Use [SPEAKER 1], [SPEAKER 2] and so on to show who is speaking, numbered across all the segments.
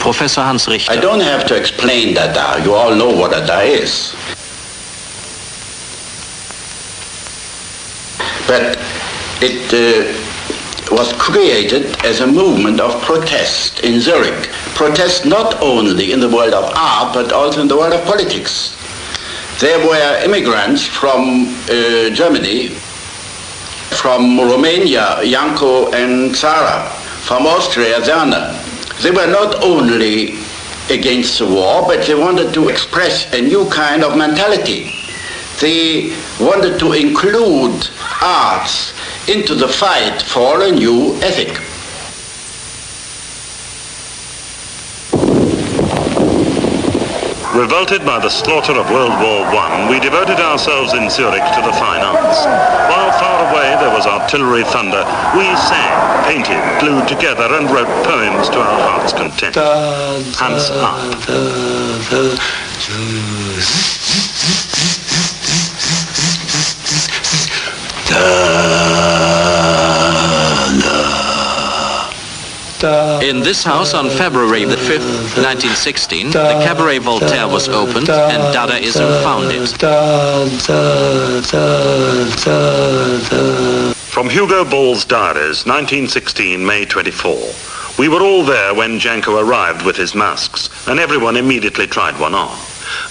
[SPEAKER 1] Professor Hans Richter.
[SPEAKER 2] I don't have to explain Dada. You all know what Dada is. But it was created as a movement of protest in Zurich. Protest not only in the world of art, but also in the world of politics. There were immigrants from Germany, from Romania, Janko and Sarah, from Austria, Werner. They were not only against the war, but they wanted to express a new kind of mentality. They wanted to include arts into the fight for a new ethic.
[SPEAKER 3] Revolted by the slaughter of World War I, we devoted ourselves in Zurich to the fine arts. While far away there was artillery thunder, we sang, painted, glued together and wrote poems to our heart's content. Hans Arp.
[SPEAKER 1] In this house on February the 5th, 1916, the Cabaret Voltaire was opened and Dadaism founded.
[SPEAKER 3] From Hugo Ball's diaries, 1916, May 24. We were all there when Janko arrived with his masks, and everyone immediately tried one on.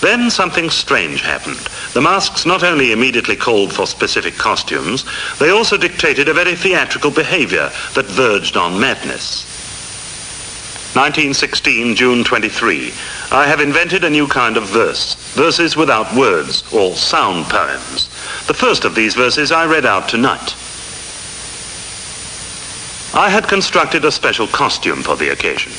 [SPEAKER 3] Then something strange happened. The masks not only immediately called for specific costumes, they also dictated a very theatrical behavior that verged on madness. 1916, June 23. I have invented a new kind of verse, verses without words, or sound poems. The first of these verses I read out tonight. I had constructed a special costume for the occasion.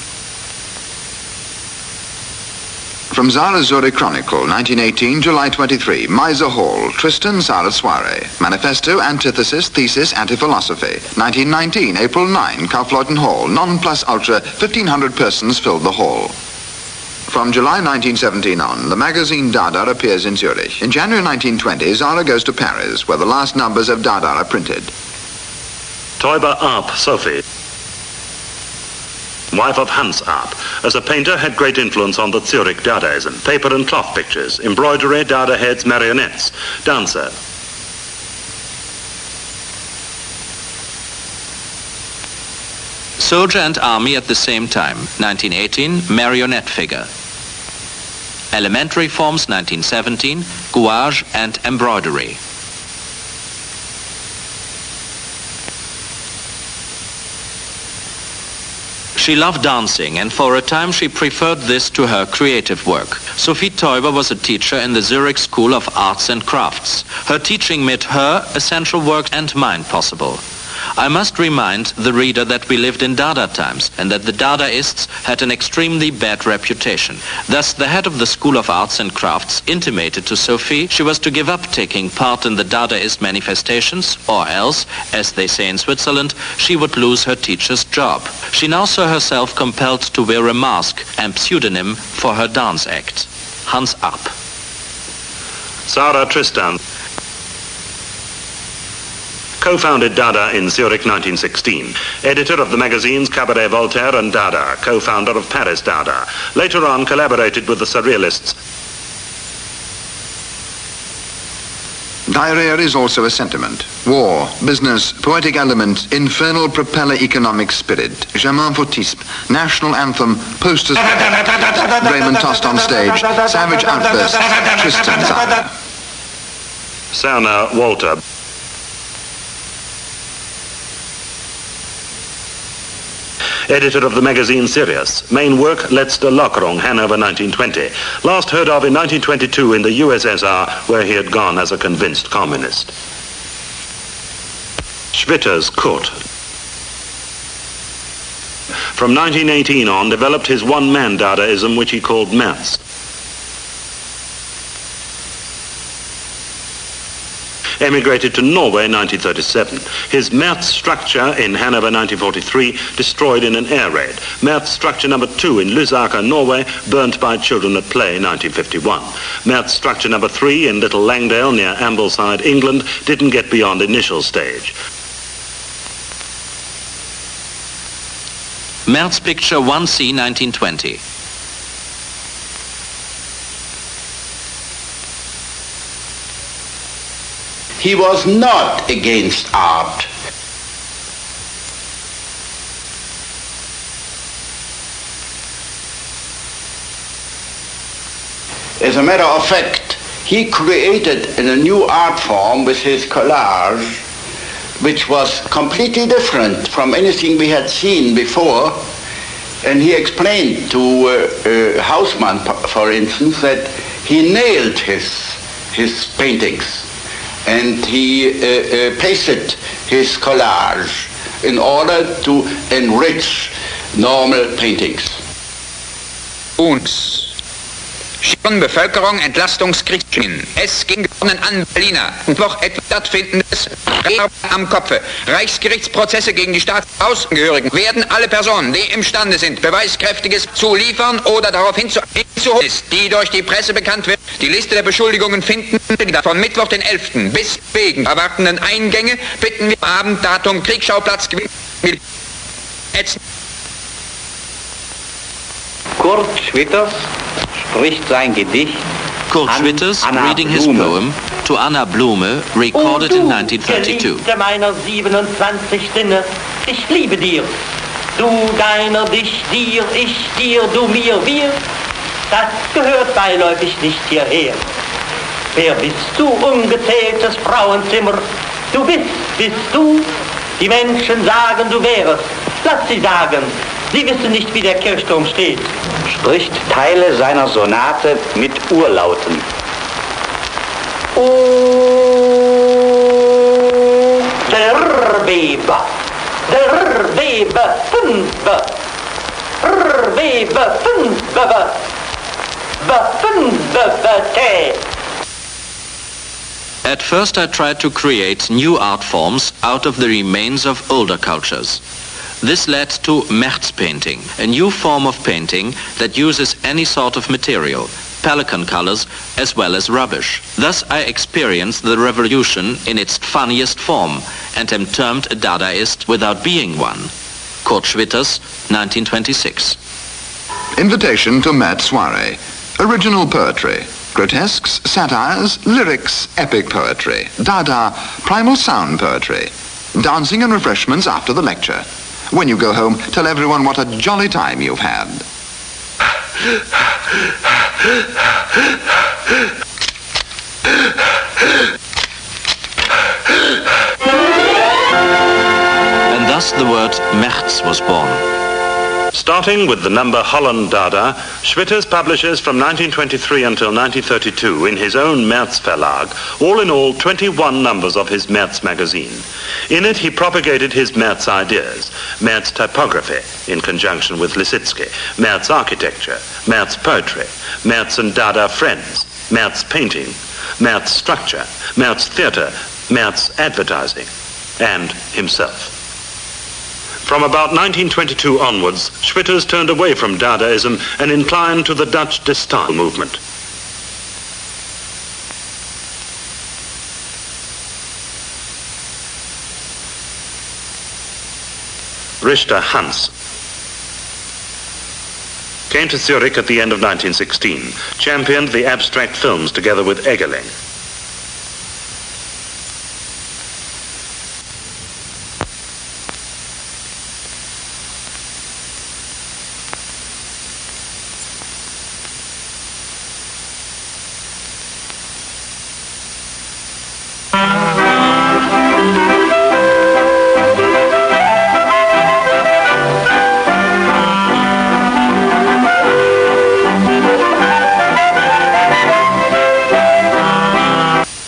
[SPEAKER 4] From Zara Zurich Chronicle, 1918, July 23. Miser Hall, Tristan Zara Soiree. Manifesto, Antithesis, Thesis, Anti-Philosophy. 1919, April 9, Kaufleuten Hall. Non plus ultra, 1,500 persons filled the hall. From July 1917 on, the magazine Dada appears in Zurich. In January 1920, Zara goes to Paris, where the last numbers of Dada are printed.
[SPEAKER 3] Teuber Arp, Sophie, wife of Hans Arp. As a painter, had great influence on the Zurich Dadaism. Paper and cloth pictures, embroidery, Dada heads, marionettes. Dancer.
[SPEAKER 1] Soldier and Army at the same time, 1918, marionette figure. Elementary forms, 1917, gouache and embroidery. She loved dancing, and for a time she preferred this to her creative work. Sophie Teuber was a teacher in the Zurich School of Arts and Crafts. Her teaching made her essential work and mine possible. I must remind the reader that we lived in Dada times and that the Dadaists had an extremely bad reputation. Thus, the head of the School of Arts and Crafts intimated to Sophie she was to give up taking part in the Dadaist manifestations, or else, as they say in Switzerland, she would lose her teacher's job. She now saw herself compelled to wear a mask and pseudonym for her dance act. Hans Arp.
[SPEAKER 3] Sarah Tristan co-founded Dada in Zurich 1916, editor of the magazines Cabaret Voltaire and Dada, co-founder of Paris Dada. Later on collaborated with the Surrealists.
[SPEAKER 4] Diarrhea is also a sentiment. War, business, poetic element, infernal propeller economic spirit, Germain Fautisme, national anthem, posters, Raymond tossed on stage, savage outbursts, Tristan Zara.
[SPEAKER 3] Cerner Walter. Editor of the magazine Sirius. Main work, Letzte Lockerung, Hanover 1920. Last heard of in 1922 in the USSR, where he had gone as a convinced communist. Schwitter's Kurt. From 1918 on, developed his one-man Dadaism, which he called Merz. emigrated to Norway in 1937. His Merz structure in Hanover 1943 destroyed in an air raid. Merz structure number 2 in Lusaka, Norway, burnt by children at play 1951. Merz structure number 3 in Little Langdale near Ambleside, England, didn't get beyond initial stage.
[SPEAKER 1] Merz picture 1C 1920.
[SPEAKER 2] He was not against art. As a matter of fact, he created a new art form with his collage, which was completely different from anything we had seen before. And he explained to Hausmann, for instance, that he nailed his paintings and he pasted his collage in order to enrich normal paintings.
[SPEAKER 5] Uns. Schieren Bevölkerung Entlastungskriegsschienen. Es ging gewonnen an Berliner. Und noch etwas stattfindendes am Kopfe. Reichsgerichtsprozesse gegen die Staatsaußenangehörigen werden alle Personen, die imstande sind, Beweiskräftiges zu liefern oder darauf hinzuholen ist, die durch die Presse bekannt wird. Die Liste der Beschuldigungen finden von Mittwoch den 11. bis wegen erwartenden Eingänge bitten wir Abenddatum Kriegsschauplatz
[SPEAKER 6] Kurt Schwitters spricht sein Gedicht
[SPEAKER 1] Kurt Schwitters reading his poem to Anna Blume, recorded in 1932.
[SPEAKER 7] Geliebte meiner 27 Sinne, ich liebe dir. Du deiner, dich, dir, ich, dir, du, mir, wir. Das gehört beiläufig nicht hierher. Wer bist du, ungezähltes Frauenzimmer? Du bist du. Die Menschen sagen, du wärest. Lass sie sagen. Sie wissen nicht, wie der Kirchturm steht.
[SPEAKER 6] spricht Teile seiner Sonate mit Urlauten.
[SPEAKER 7] Der Weber, fünf, Weber, fünf,
[SPEAKER 1] At first I tried to create new art forms out of the remains of older cultures. This led to Merz painting, a new form of painting that uses any sort of material, pelican colors as well as rubbish. Thus I experienced the revolution in its funniest form and am termed a Dadaist without being one. Kurt Schwitters, 1926.
[SPEAKER 4] Invitation to Merz soirée. Original poetry. Grotesques, satires, lyrics, epic poetry. Dada, primal sound poetry. Dancing and refreshments after the lecture. When you go home, tell everyone what a jolly time you've had.
[SPEAKER 1] And thus the word Merz was born.
[SPEAKER 3] Starting with the number Holland Dada, Schwitters publishes from 1923 until 1932 in his own Merz Verlag, all in all 21 numbers of his Merz magazine. In it he propagated his Merz ideas, Merz typography in conjunction with Lisitsky, Merz architecture, Merz poetry, Merz and Dada friends, Merz painting, Merz structure, Merz theatre, Merz advertising, and himself. From about 1922 onwards, Schwitters turned away from Dadaism and inclined to the Dutch Dadaists movement. Richter Hans came to Zurich at the end of 1916, championed the abstract films together with Egerling.